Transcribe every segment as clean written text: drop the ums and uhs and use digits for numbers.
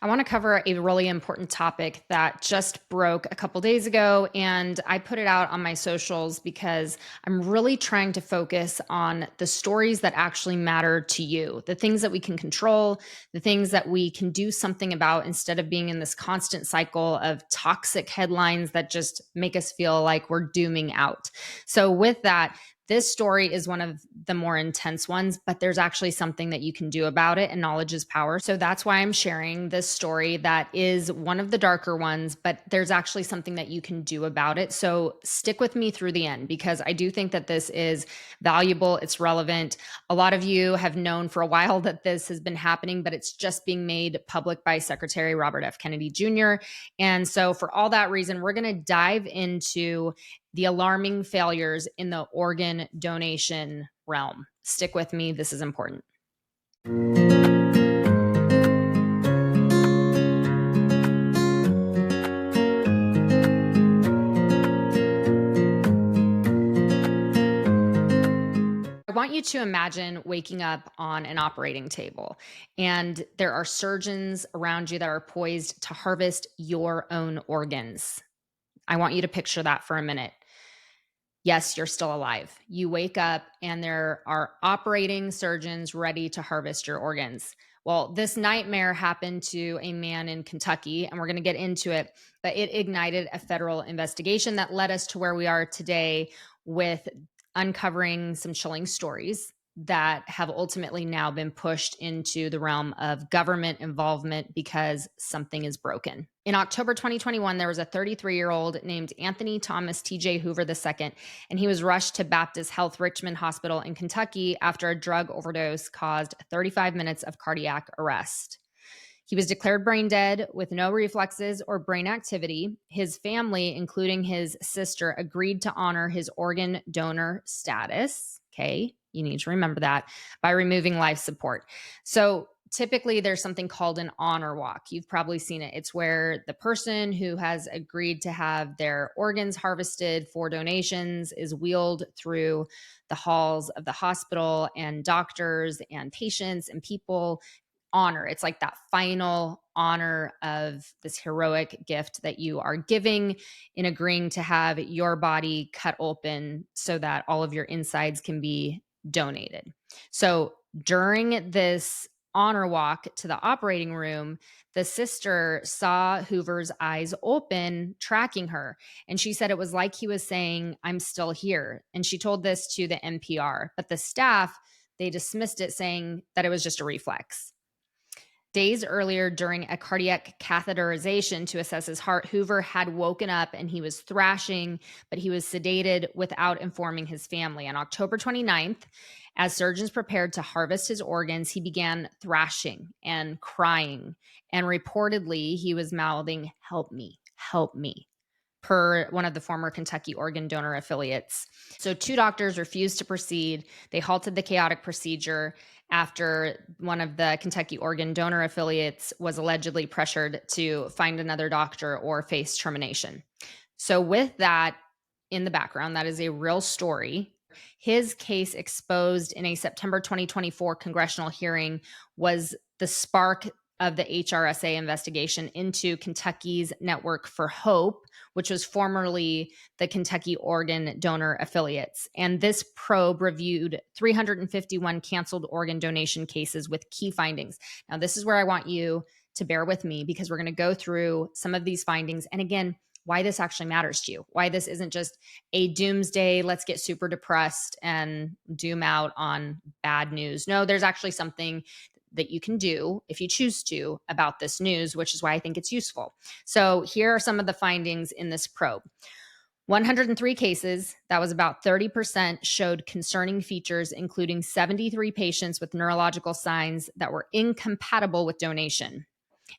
I want to cover a really important topic that just broke a couple days ago, and I put it out on my socials because I'm really trying to focus on the stories that actually matter to you, the things that we can control, the things that we can do something about instead of being in this constant cycle of toxic headlines that just make us feel like we're dooming out. So, with that, this story is one of the more intense ones, but there's actually something that you can do about it, and knowledge is power. So that's why I'm sharing this story that is one of the darker ones, but there's actually something that you can do about it. So stick with me through the end because I do think that this is valuable, it's relevant. A lot of you have known for a while that this has been happening, but it's just being made public by Secretary Robert F. Kennedy Jr. And so, for all that reason, we're going to dive into the alarming failures in the organ donation realm. Stick with me, this is important. I want you to imagine waking up on an operating table and there are surgeons around you that are poised to harvest your own organs. I want you to picture that for a minute. Yes, you're still alive. You wake up and there are operating surgeons ready to harvest your organs. Well, this nightmare happened to a man in Kentucky, and we're going to get into it, but it ignited a federal investigation that led us to where we are today with uncovering some chilling stories that have ultimately now been pushed into the realm of government involvement because something is broken. In October 2021, there was a 33-year-old named Anthony Thomas T.J. Hoover II, and he was rushed to Baptist Health Richmond Hospital in Kentucky after a drug overdose caused 35 minutes of cardiac arrest. He was declared brain dead with no reflexes or brain activity. His family, including his sister, agreed to honor his organ donor status. Okay, you need to remember that, by removing life support. So typically there's something called an honor walk. You've probably seen it. It's where the person who has agreed to have their organs harvested for donations is wheeled through the halls of the hospital, and doctors and patients and people honor. It's like that final honor of this heroic gift that you are giving in agreeing to have your body cut open so that all of your insides can be donated. So during this honor walk to the operating room, the sister saw Hoover's eyes open, tracking her. And she said it was like he was saying, "I'm still here." And she told this to the NPR, but the staff, they dismissed it, saying that it was just a reflex. Days earlier, during a cardiac catheterization to assess his heart, Hoover had woken up and he was thrashing, but he was sedated without informing his family. On October 29th, as surgeons prepared to harvest his organs, he began thrashing and crying. And reportedly, he was mouthing, "Help me, help me," per one of the former Kentucky organ donor affiliates. So, two doctors refused to proceed. They halted the chaotic procedure after one of the Kentucky organ donor affiliates was allegedly pressured to find another doctor or face termination. So, with that in the background, that is a real story. His case, exposed in a September 2024 congressional hearing, was the spark of the HRSA investigation into Kentucky's Network for Hope, which was formerly the Kentucky organ donor affiliates. And this probe reviewed 351 canceled organ donation cases with key findings. Now, this is where I want you to bear with me because we're going to go through some of these findings. And again, why this actually matters to you, why this isn't just a doomsday, let's get super depressed and doom out on bad news. No, there's actually something that you can do if you choose to about this news, which is why I think it's useful. So here are some of the findings in this probe. 103 cases, that was about 30%, showed concerning features, including 73 patients with neurological signs that were incompatible with donation.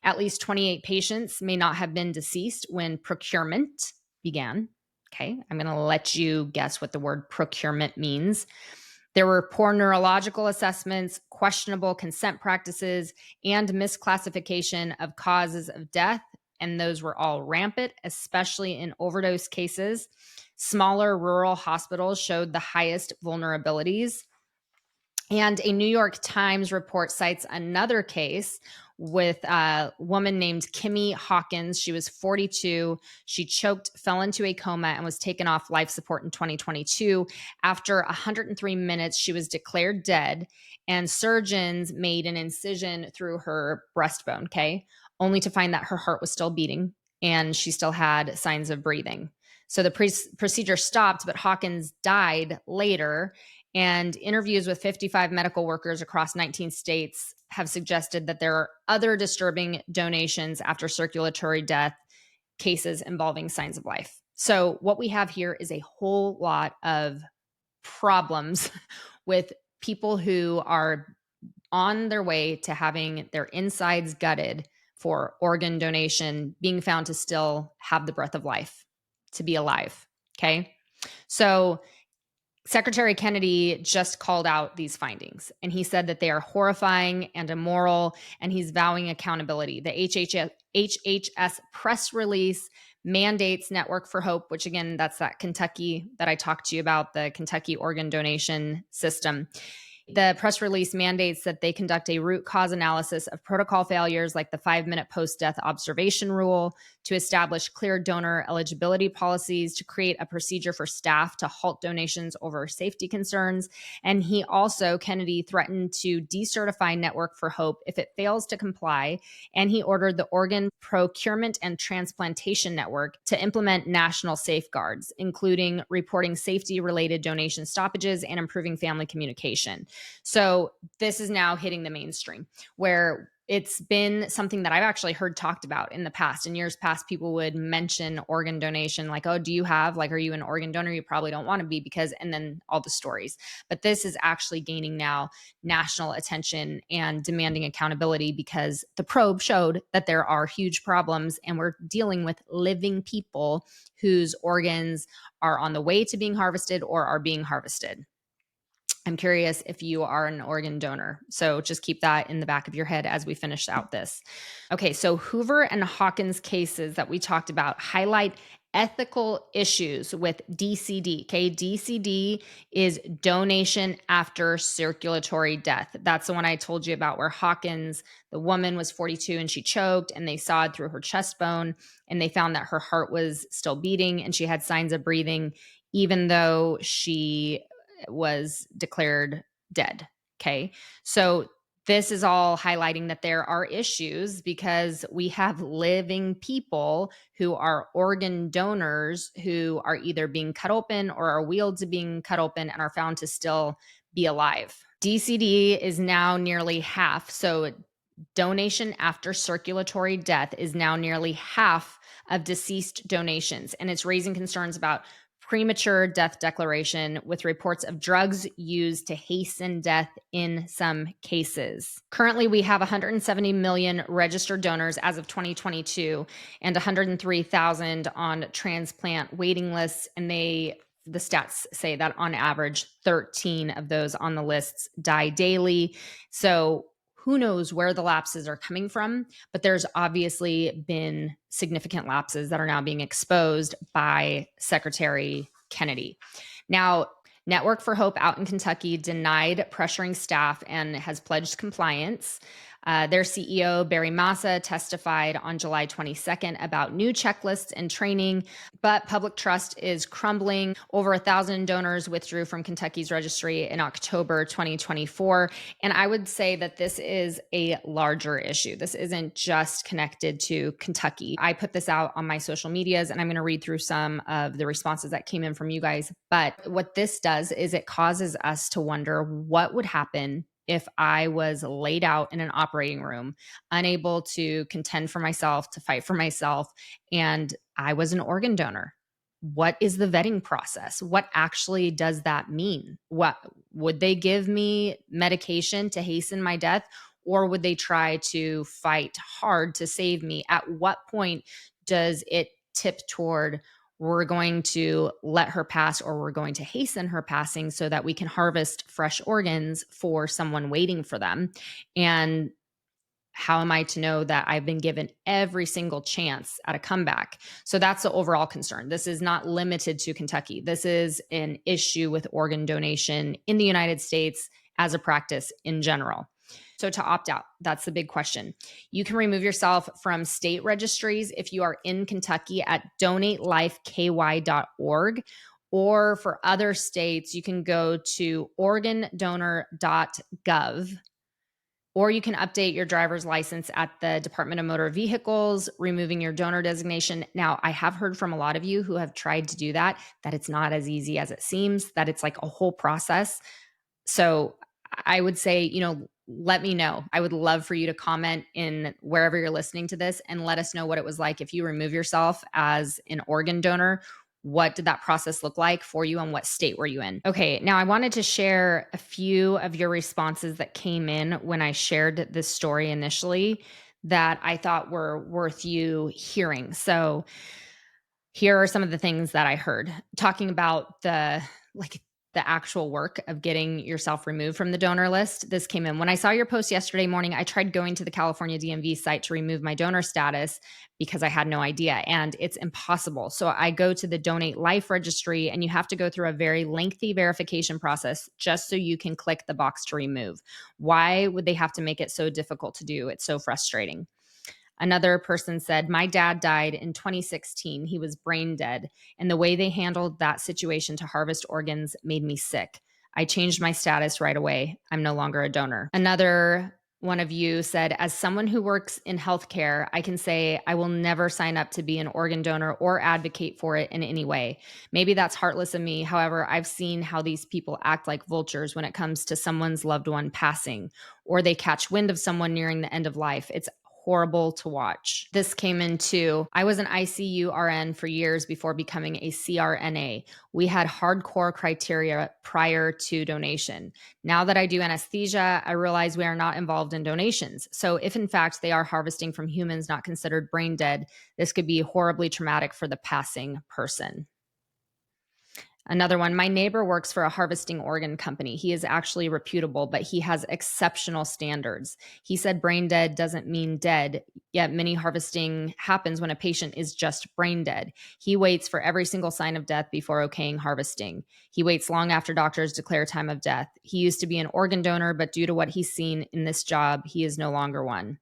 At least 28 patients may not have been deceased when procurement began. Okay, I'm going to let you guess what the word procurement means. There were poor neurological assessments, questionable consent practices, and misclassification of causes of death, and those were all rampant, especially in overdose cases. Smaller rural hospitals showed the highest vulnerabilities. And a New York Times report cites another case with a woman named Kimmy Hawkins. She was 42. She choked, fell into a coma, and was taken off life support in 2022. After 103 minutes, she was declared dead, and surgeons made an incision through her breastbone, okay, only to find that her heart was still beating and she still had signs of breathing. So the procedure stopped, but Hawkins died later. And interviews with 55 medical workers across 19 states have suggested that there are other disturbing donations after circulatory death cases involving signs of life. So, what we have here is a whole lot of problems with people who are on their way to having their insides gutted for organ donation, being found to still have the breath of life, to be alive. Okay. So, Secretary Kennedy just called out these findings, and he said that they are horrifying and immoral, and he's vowing accountability. The HHS press release mandates Network for Hope, which again, that's that Kentucky that I talked to you about, the Kentucky organ donation system. The press release mandates that they conduct a root cause analysis of protocol failures like the 5-minute post-death observation rule, to establish clear donor eligibility policies, to create a procedure for staff to halt donations over safety concerns. And he also, Kennedy, threatened to decertify Network for Hope if it fails to comply. And he ordered the Organ Procurement and Transplantation Network to implement national safeguards, including reporting safety-related donation stoppages and improving family communication. So this is now hitting the mainstream, where it's been something that I've actually heard talked about in the past. In years past, people would mention organ donation, like, oh, do you have, like, are you an organ donor? You probably don't want to be, because, and then all the stories. But this is actually gaining now national attention and demanding accountability, because the probe showed that there are huge problems, and we're dealing with living people whose organs are on the way to being harvested or are being harvested. I'm curious if you are an organ donor. So just keep that in the back of your head as we finish out this. Okay, so Hoover and Hawkins cases that we talked about highlight ethical issues with DCD. Okay, DCD is donation after circulatory death. That's the one I told you about, where Hawkins, the woman, was 42 and she choked, and they sawed through her chest bone, and they found that her heart was still beating and she had signs of breathing, even though she was declared dead. Okay. So this is all highlighting that there are issues, because we have living people who are organ donors who are either being cut open or are wheeled to being cut open and are found to still be alive. DCD is now nearly half. So donation after circulatory death is now nearly half of deceased donations. And it's raising concerns about premature death declaration, with reports of drugs used to hasten death in some cases. Currently, we have 170 million registered donors as of 2022 and 103,000 on transplant waiting lists. And the stats say that on average, 13 of those on the lists die daily. So who knows where the lapses are coming from, but there's obviously been significant lapses that are now being exposed by Secretary Kennedy. Now, Network for Hope out in Kentucky denied pressuring staff and has pledged compliance. Their CEO, Barry Massa, testified on July 22nd about new checklists and training, but public trust is crumbling. Over 1,000 donors withdrew from Kentucky's registry in October 2024. And I would say that this is a larger issue. This isn't just connected to Kentucky. I put this out on my social medias, and I'm going to read through some of the responses that came in from you guys. But what this does is it causes us to wonder what would happen if I was laid out in an operating room, unable to contend for myself, to fight for myself, and I was an organ donor. What is the vetting process? What actually does that mean? What would they give me medication to hasten my death, or would they try to fight hard to save me? At what point does it tip toward, we're going to let her pass, or we're going to hasten her passing so that we can harvest fresh organs for someone waiting for them? And how am I to know that I've been given every single chance at a comeback? So that's the overall concern. This is not limited to Kentucky. This is an issue with organ donation in the United States as a practice in general. So to opt out, that's the big question. You can remove yourself from state registries if you are in Kentucky at donatelifeky.org. Or for other states, you can go to organdonor.gov, or you can update your driver's license at the Department of Motor Vehicles, removing your donor designation. Now, I have heard from a lot of you who have tried to do that it's not as easy as it seems, that it's like a whole process. So I would say, let me know. I would love for you to comment in wherever you're listening to this and let us know what it was like if you remove yourself as an organ donor. What did that process look like for you and what state were you in? Okay, now I wanted to share a few of your responses that came in when I shared this story initially that I thought were worth you hearing. So here are some of the things that I heard talking about the actual work of getting yourself removed from the donor list. This came in. When I saw your post yesterday morning, I tried going to the California DMV site to remove my donor status because I had no idea, and it's impossible. So I go to the Donate Life registry, and you have to go through a very lengthy verification process just so you can click the box to remove. Why would they have to make it so difficult to do? It's so frustrating. Another person said, my dad died in 2016. He was brain dead. And the way they handled that situation to harvest organs made me sick. I changed my status right away. I'm no longer a donor. Another one of you said, as someone who works in healthcare, I can say I will never sign up to be an organ donor or advocate for it in any way. Maybe that's heartless of me. However, I've seen how these people act like vultures when it comes to someone's loved one passing, or they catch wind of someone nearing the end of life. It's horrible to watch. This came into, I was an ICU RN for years before becoming a CRNA. We had hardcore criteria prior to donation. Now that I do anesthesia, I realize we are not involved in donations. So if in fact they are harvesting from humans not considered brain dead, this could be horribly traumatic for the passing person. Another one, my neighbor works for a harvesting organ company. He is actually reputable, but he has exceptional standards. He said brain dead doesn't mean dead, yet many harvesting happens when a patient is just brain dead. He waits for every single sign of death before okaying harvesting. He waits long after doctors declare time of death. He used to be an organ donor, but due to what he's seen in this job, he is no longer one.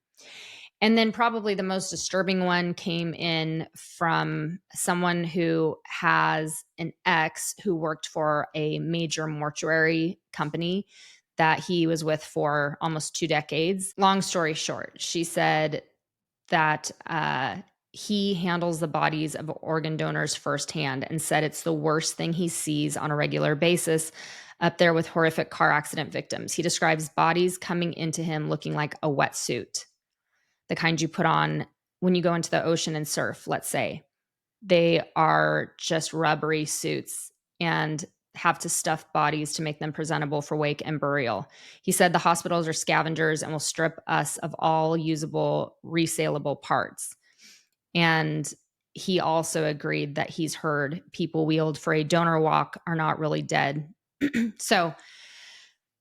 And then probably the most disturbing one came in from someone who has an ex who worked for a major mortuary company that he was with for almost 2 decades. Long story short, she said that he handles the bodies of organ donors firsthand and said it's the worst thing he sees on a regular basis, up there with horrific car accident victims. He describes bodies coming into him looking like a wetsuit, the kind you put on when you go into the ocean and surf, let's say. They are just rubbery suits and have to stuff bodies to make them presentable for wake and burial. He said the hospitals are scavengers and will strip us of all usable, resaleable parts. And he also agreed that he's heard people wheeled for a donor walk are not really dead. So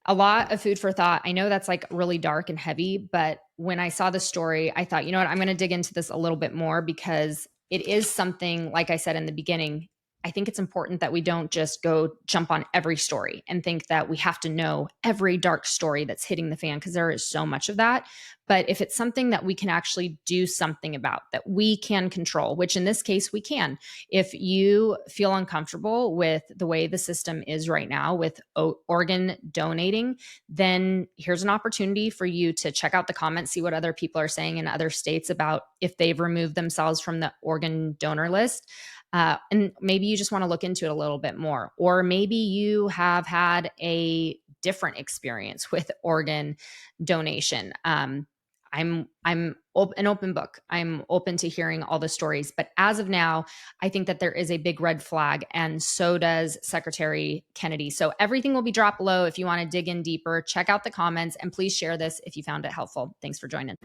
a lot of food for thought. I know that's like really dark and heavy, but when I saw the story, I thought, you know what, I'm going to dig into this a little bit more because it is something, like I said in the beginning, I think it's important that we don't just go jump on every story and think that we have to know every dark story that's hitting the fan, because there is so much of that. But if it's something that we can actually do something about, that we can control, which in this case we can. If you feel uncomfortable with the way the system is right now with organ donating, then here's an opportunity for you to check out the comments, see what other people are saying in other states about if they've removed themselves from the organ donor list. And maybe you just want to look into it a little bit more. Or maybe you have had a different experience with organ donation. I'm an open book. I'm open to hearing all the stories. But as of now, I think that there is a big red flag, and so does Secretary Kennedy. So everything will be dropped below if you want to dig in deeper. Check out the comments, and please share this if you found it helpful. Thanks for joining.